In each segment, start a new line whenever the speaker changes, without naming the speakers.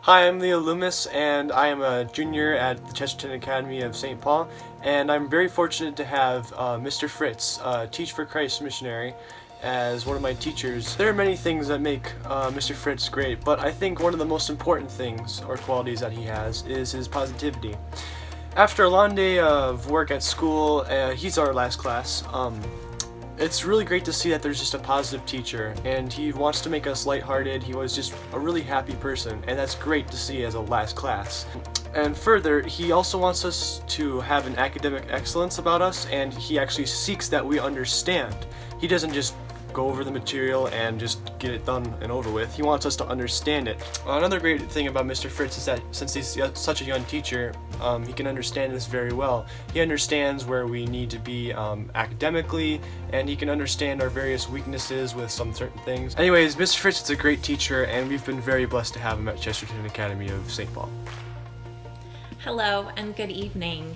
Hi, I'm Leo Loomis, and I am a junior at the Chesterton Academy of St. Paul, and I'm very fortunate to have Mr. Fritz, Teach for Christ missionary, as one of my teachers. There are many things that make Mr. Fritz great, but I think one of the most important things or qualities that he has is his positivity. After a long day of work at school, he's our last class. It's really great to see that there's just a positive teacher, and he wants to make us lighthearted. He was just a really happy person, and that's great to see as a last class. And further, he also wants us to have an academic excellence about us, and he actually seeks that we understand. He doesn't just go over the material and just get it done and over with. He wants us to understand it. Another great thing about Mr. Fritz is that since he's such a young teacher, he can understand this very well. He understands where we need to be academically, and he can understand our various weaknesses with some certain things. Anyways, Mr. Fritz is a great teacher, and we've been very blessed to have him at Chesterton Academy of St. Paul.
Hello and good evening.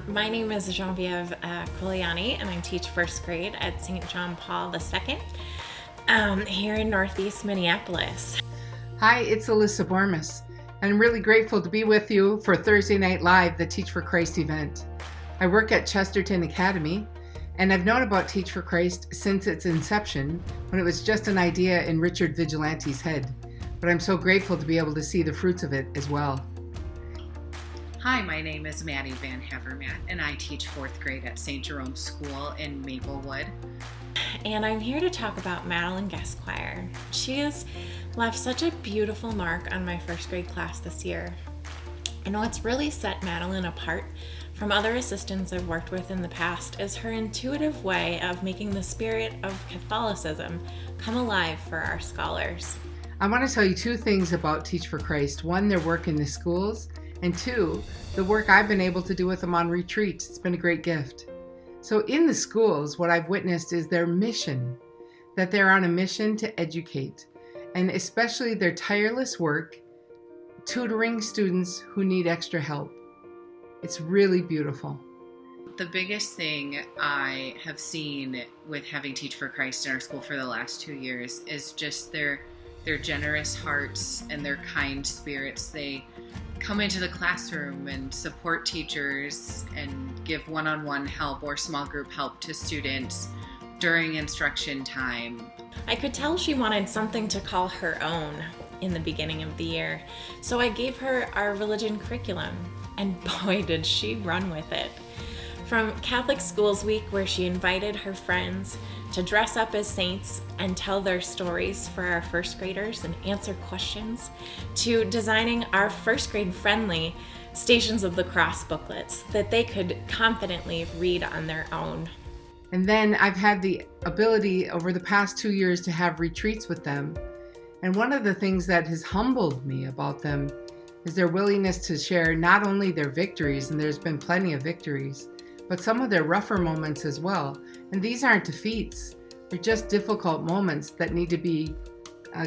My name is Genevieve Giuliani, and I teach first grade at St. John Paul II here in Northeast Minneapolis.
Hi, it's Alyssa Bormas. I'm really grateful to be with you for Thursday Night Live, the Teach for Christ event. I work at Chesterton Academy, and I've known about Teach for Christ since its inception, when it was just an idea in Richard Vigilante's head. But I'm so grateful to be able to see the fruits of it as well.
Hi, my name is Maddie Van Havermat, and I teach 4th grade at St. Jerome's School in Maplewood.
And I'm here to talk about Madeline Esquire. She has left such a beautiful mark on my first grade class this year. And what's really set Madeline apart from other assistants I've worked with in the past is her intuitive way of making the spirit of Catholicism come alive for our scholars.
I want to tell you two things about Teach for Christ. One, their work in the schools, and two, the work I've been able to do with them on retreat. It's been a great gift. So in the schools, what I've witnessed is their mission, that they're on a mission to educate, and especially their tireless work tutoring students who need extra help. It's really beautiful.
The biggest thing I have seen with having Teach for Christ in our school for the last 2 years is just their generous hearts and their kind spirits. They come into the classroom and support teachers and give one-on-one help or small group help to students during instruction time.
I could tell she wanted something to call her own in the beginning of the year, so I gave her our religion curriculum, and boy did she run with it. From Catholic Schools Week, where she invited her friends to dress up as saints and tell their stories for our first graders and answer questions, to designing our first grade friendly Stations of the Cross booklets that they could confidently read on their own.
And then I've had the ability over the past 2 years to have retreats with them. And one of the things that has humbled me about them is their willingness to share not only their victories, and there's been plenty of victories, but some of their rougher moments as well. And these aren't defeats. They're just difficult moments that need to be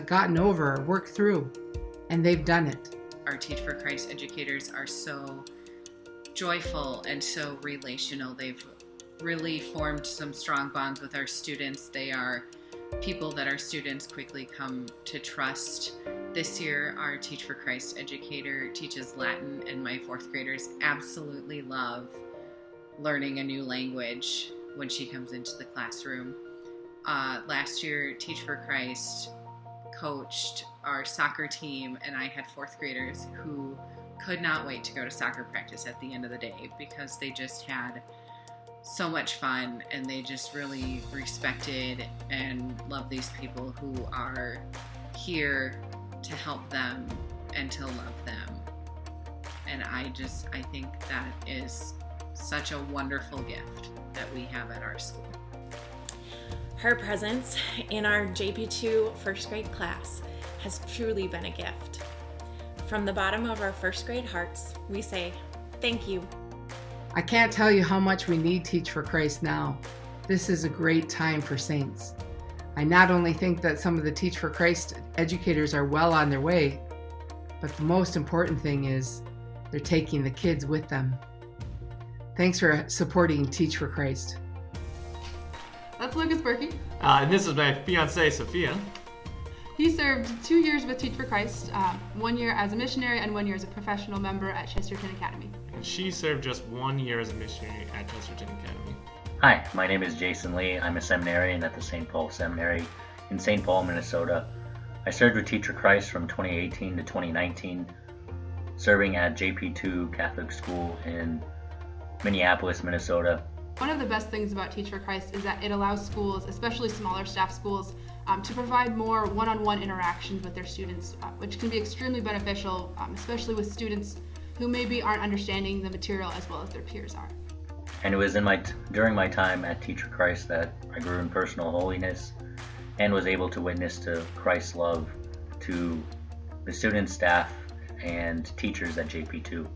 gotten over, worked through. And they've done it.
Our Teach for Christ educators are so joyful and so relational. They've really formed some strong bonds with our students. They are people that our students quickly come to trust. This year, our Teach for Christ educator teaches Latin, and my 4th graders absolutely love learning a new language when she comes into the classroom. Last year, Teach for Christ coached our soccer team, and I had 4th graders who could not wait to go to soccer practice at the end of the day because they just had so much fun, and they just really respected and love these people who are here to help them and to love them. And I think that is such a wonderful gift that we have at our school.
Her presence in our JP2 first grade class has truly been a gift. From the bottom of our first grade hearts, we say, thank you.
I can't tell you how much we need Teach for Christ now. This is a great time for saints. I not only think that some of the Teach for Christ educators are well on their way, but the most important thing is they're taking the kids with them. Thanks for supporting Teach for Christ.
That's Lucas Berkey.
And this is my fiancée, Sophia.
He served 2 years with Teach for Christ, 1 year as a missionary and 1 year as a professional member at Chesterton Academy.
And she served just 1 year as a missionary at Chesterton Academy.
Hi, my name is Jason Lee. I'm a seminarian at the St. Paul Seminary in St. Paul, Minnesota. I served with Teach for Christ from 2018 to 2019, serving at JP2 Catholic School in Minneapolis, Minnesota.
One of the best things about Teach for Christ is that it allows schools, especially smaller staff schools, to provide more one-on-one interactions with their students, which can be extremely beneficial, especially with students who maybe aren't understanding the material as well as their peers are.
And it was during my time at Teach for Christ that I grew in personal holiness and was able to witness to Christ's love to the students, staff, and teachers at JP2.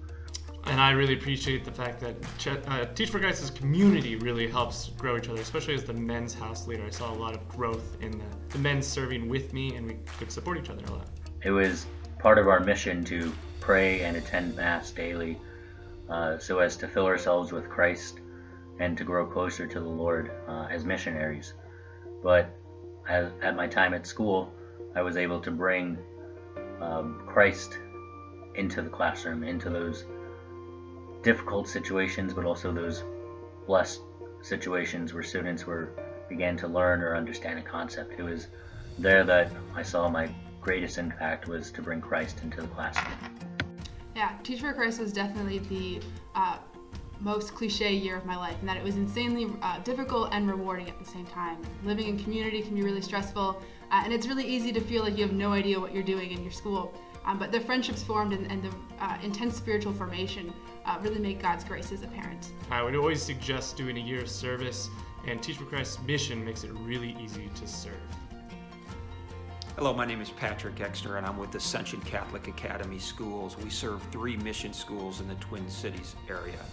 And I really appreciate the fact that Teach for Christ's community really helps grow each other, especially as the men's house leader. I saw a lot of growth in the men serving with me, and we could support each other a lot.
It was part of our mission to pray and attend Mass daily so as to fill ourselves with Christ and to grow closer to the Lord as missionaries. But at my time at school, I was able to bring Christ into the classroom, into those difficult situations, but also those blessed situations where students began to learn or understand a concept. It was there that I saw my greatest impact was to bring Christ into the classroom.
Yeah, Teach for Christ was definitely the most cliche year of my life, in that it was insanely difficult and rewarding at the same time. Living in community can be really stressful, and it's really easy to feel like you have no idea what you're doing in your school. But the friendships formed and the intense spiritual formation really make God's graces apparent.
I would always suggest doing a year of service, and Teach for Christ's mission makes it really easy to serve.
Hello, my name is Patrick Dexter, and I'm with Ascension Catholic Academy Schools. We serve 3 mission schools in the Twin Cities area.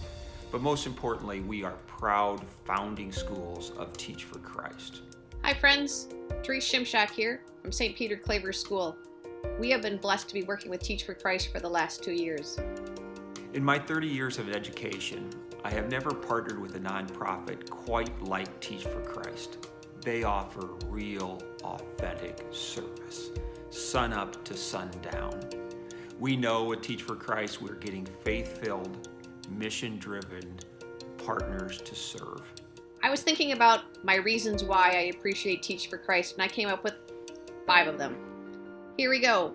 But most importantly, we are proud founding schools of Teach for Christ.
Hi friends, Therese Shimshak here from St. Peter Claver School. We have been blessed to be working with Teach for Christ for the last 2 years.
In my 30 years of education, I have never partnered with a nonprofit quite like Teach for Christ. They offer real, authentic service, sun up to sundown. We know at Teach for Christ we're getting faith-filled, mission-driven partners to serve.
I was thinking about my reasons why I appreciate Teach for Christ, and I came up with 5 of them. Here we go.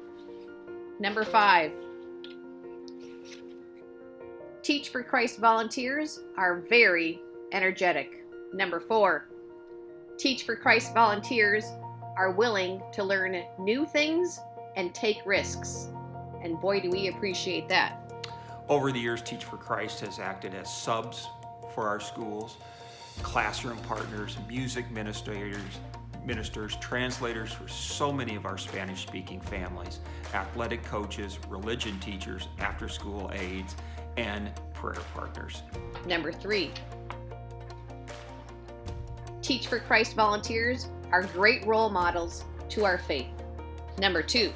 Number 5. Teach for Christ volunteers are very energetic. Number 4. Teach for Christ volunteers are willing to learn new things and take risks. And boy, do we appreciate that.
Over the years, Teach for Christ has acted as subs for our schools, classroom partners, music ministers, translators for so many of our Spanish-speaking families, athletic coaches, religion teachers, after-school aides, and prayer partners.
Number 3. Teach for Christ volunteers are great role models to our faith. Number 2.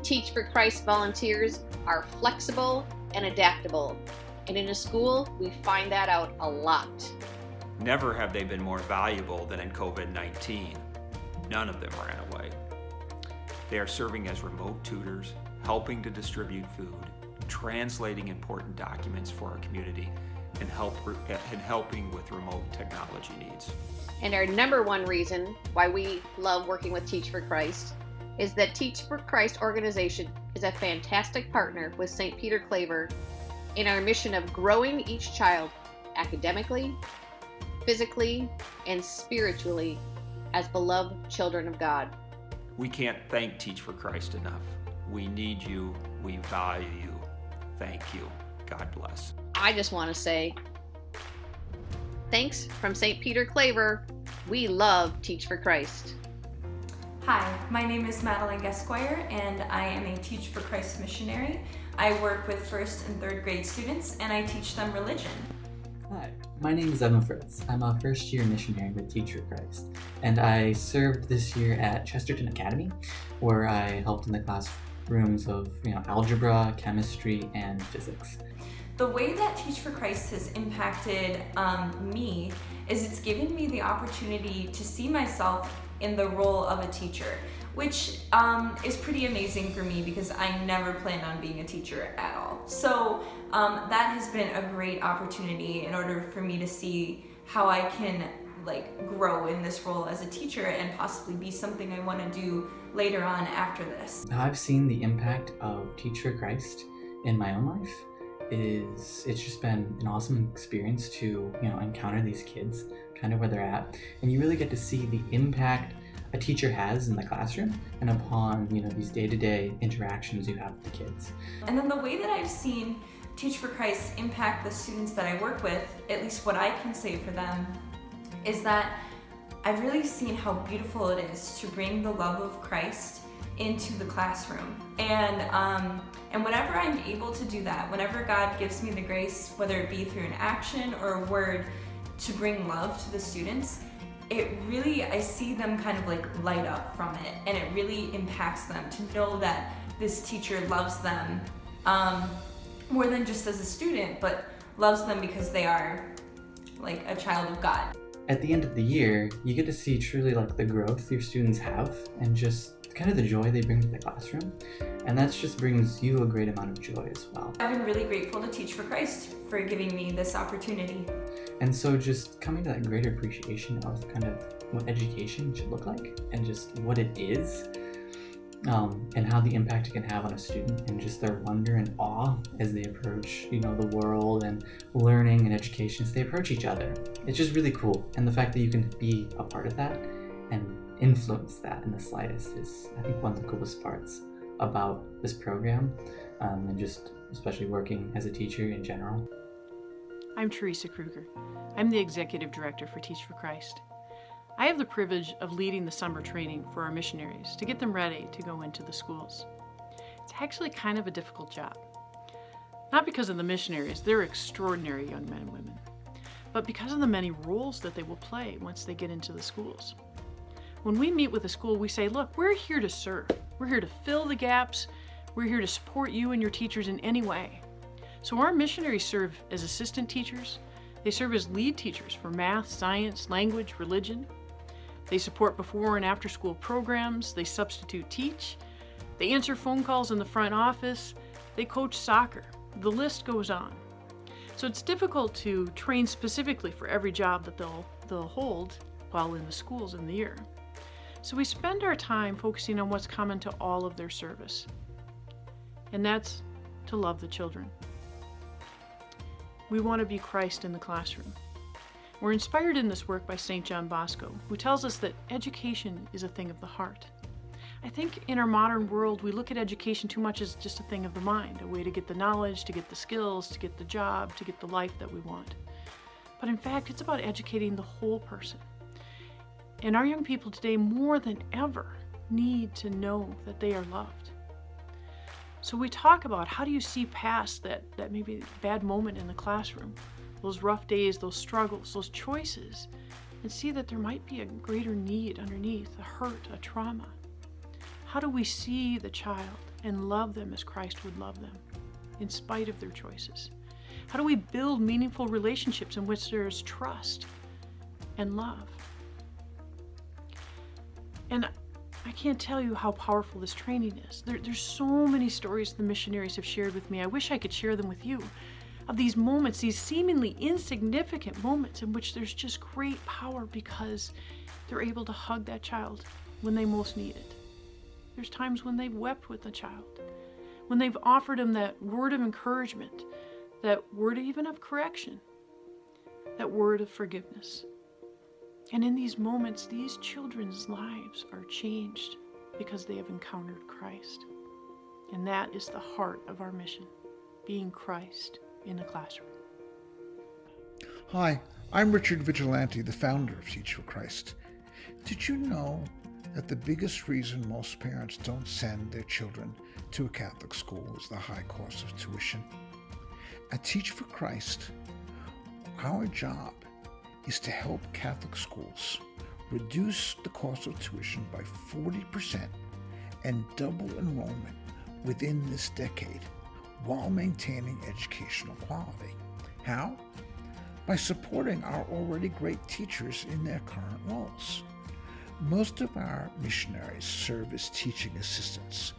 Teach for Christ volunteers are flexible and adaptable. And in a school, we find that out a lot.
Never have they been more valuable than in COVID-19. None of them ran away. They are serving as remote tutors, helping to distribute food, translating important documents for our community, and helping with remote technology needs.
And our number 1 reason why we love working with Teach for Christ is that Teach for Christ organization is a fantastic partner with St. Peter Claver in our mission of growing each child academically, physically, and spiritually as beloved children of God.
We can't thank Teach for Christ enough. We need you. We value you. Thank you. God bless.
I just want to say, thanks from St. Peter Claver. We love Teach for Christ.
Hi, my name is Madeline Esquire, and I am a Teach for Christ missionary. I work with 1st and 3rd grade students, and I teach them religion.
Hi, my name is Fritz. I'm a first-year missionary with Teach for Christ, and I served this year at Chesterton Academy, where I helped in the classrooms of algebra, chemistry, and physics.
The way that Teach for Christ has impacted me is it's given me the opportunity to see myself in the role of a teacher, which is pretty amazing for me because I never planned on being a teacher at all. So that has been a great opportunity in order for me to see how I can grow in this role as a teacher and possibly be something I want to do later on after this.
I've seen the impact of Teach for Christ in my own life. It's just been an awesome experience to encounter these kids kind of where they're at, and you really get to see the impact a teacher has in the classroom and upon these day-to-day interactions you have with the kids.
And then the way that I've seen Teach for Christ impact the students that I work with, at least what I can say for them, is that I've really seen how beautiful it is to bring the love of Christ into the classroom. And whenever I'm able to do that, whenever God gives me the grace, whether it be through an action or a word, to bring love to the students, I see them kind of light up from it, and it really impacts them to know that this teacher loves them more than just as a student, but loves them because they are a child of God.
At the end of the year, you get to see truly the growth your students have and just kind of the joy they bring to the classroom. And that just brings you a great amount of joy as well.
I've been really grateful to Teach for Christ for giving me this opportunity.
And so just coming to that greater appreciation of kind of what education should look like and just what it is, and how the impact it can have on a student and just their wonder and awe as they approach, the world and learning and education as they approach each other. It's just really cool. And the fact that you can be a part of that and influence that in the slightest is, I think, one of the coolest parts about this program, and just especially working as a teacher in general.
I'm Teresa Krueger. I'm the Executive Director for Teach for Christ. I have the privilege of leading the summer training for our missionaries to get them ready to go into the schools. It's actually kind of a difficult job. Not because of the missionaries, they're extraordinary young men and women, but because of the many roles that they will play once they get into the schools. When we meet with a school, we say, look, we're here to serve. We're here to fill the gaps. We're here to support you and your teachers in any way. So our missionaries serve as assistant teachers. They serve as lead teachers for math, science, language, religion. They support before and after school programs. They substitute teach. They answer phone calls in the front office. They coach soccer. The list goes on. So it's difficult to train specifically for every job that they'll hold while in the schools in the year. So we spend our time focusing on what's common to all of their service, and that's to love the children. We want to be Christ in the classroom. We're inspired in this work by St. John Bosco, who tells us that education is a thing of the heart. I think in our modern world, we look at education too much as just a thing of the mind, a way to get the knowledge, to get the skills, to get the job, to get the life that we want. But in fact, it's about educating the whole person. And our young people today, more than ever, need to know that they are loved. So we talk about how do you see past that maybe bad moment in the classroom, those rough days, those struggles, those choices, and see that there might be a greater need underneath, a hurt, a trauma. How do we see the child and love them as Christ would love them, in spite of their choices? How do we build meaningful relationships in which there is trust and love? And I can't tell you how powerful this training is. There's so many stories the missionaries have shared with me. I wish I could share them with you, of these moments, these seemingly insignificant moments in which there's just great power because they're able to hug that child when they most need it. There's times when they've wept with the child, when they've offered them that word of encouragement, that word even of correction, that word of forgiveness. And in these moments, these children's lives are changed because they have encountered Christ. And that is the heart of our mission, being Christ in the classroom.
Hi, I'm Richard Vigilante, the founder of Teach for Christ. Did you know that the biggest reason most parents don't send their children to a Catholic school is the high cost of tuition? At Teach for Christ, our job is to help Catholic schools reduce the cost of tuition by 40% and double enrollment within this decade while maintaining educational quality. How? By supporting our already great teachers in their current roles. Most of our missionaries serve as teaching assistants.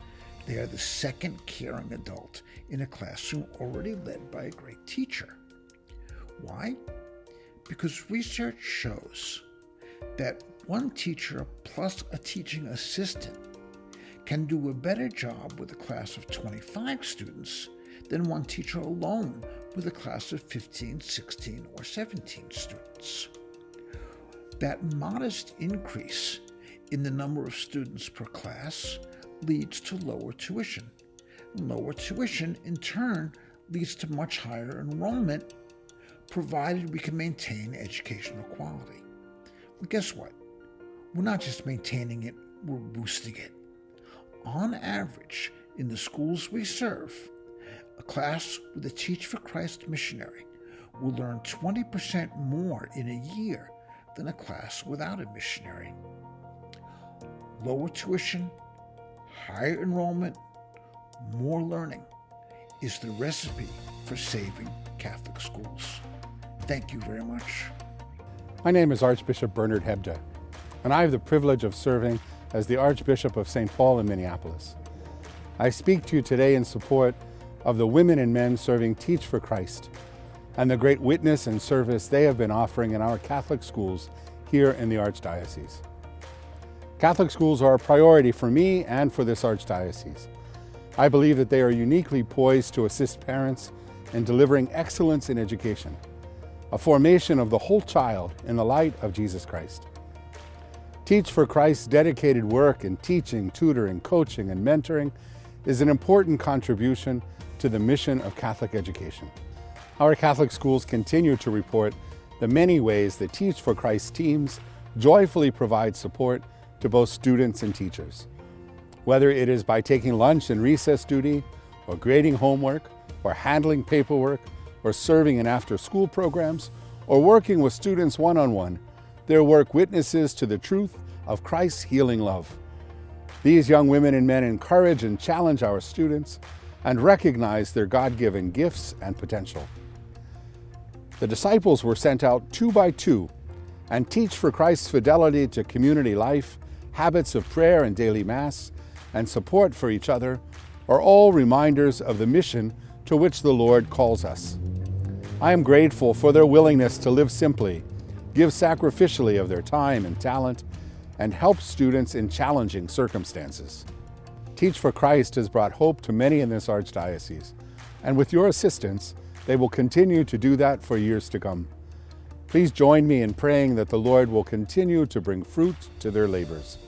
They are the second caring adult in a classroom already led by a great teacher. Why? Because research shows that one teacher plus a teaching assistant can do a better job with a class of 25 students than one teacher alone with a class of 15, 16, or 17 students. That modest increase in the number of students per class leads to lower tuition. Lower tuition, in turn, leads to much higher enrollment, provided we can maintain educational quality. Well, guess what? We're not just maintaining it, we're boosting it. On average, in the schools we serve, a class with a Teach for Christ missionary will learn 20% more in a year than a class without a missionary. Lower tuition, higher enrollment, more learning is the recipe for saving Catholic schools. Thank you very much.
My name is Archbishop Bernard Hebda, and I have the privilege of serving as the Archbishop of St. Paul in Minneapolis. I speak to you today in support of the women and men serving Teach for Christ and the great witness and service they have been offering in our Catholic schools here in the Archdiocese. Catholic schools are a priority for me and for this Archdiocese. I believe that they are uniquely poised to assist parents in delivering excellence in education, a formation of the whole child in the light of Jesus Christ. Teach for Christ's dedicated work in teaching, tutoring, coaching, and mentoring is an important contribution to the mission of Catholic education. Our Catholic schools continue to report the many ways that Teach for Christ teams joyfully provide support to both students and teachers. Whether it is by taking lunch and recess duty, or grading homework, or handling paperwork, or serving in after-school programs, or working with students one-on-one, their work witnesses to the truth of Christ's healing love. These young women and men encourage and challenge our students and recognize their God-given gifts and potential. The disciples were sent out 2 by 2 and Teach for Christ's fidelity to community life, habits of prayer and daily Mass, and support for each other are all reminders of the mission to which the Lord calls us. I am grateful for their willingness to live simply, give sacrificially of their time and talent, and help students in challenging circumstances. Teach for Christ has brought hope to many in this Archdiocese, and with your assistance, they will continue to do that for years to come. Please join me in praying that the Lord will continue to bring fruit to their labors.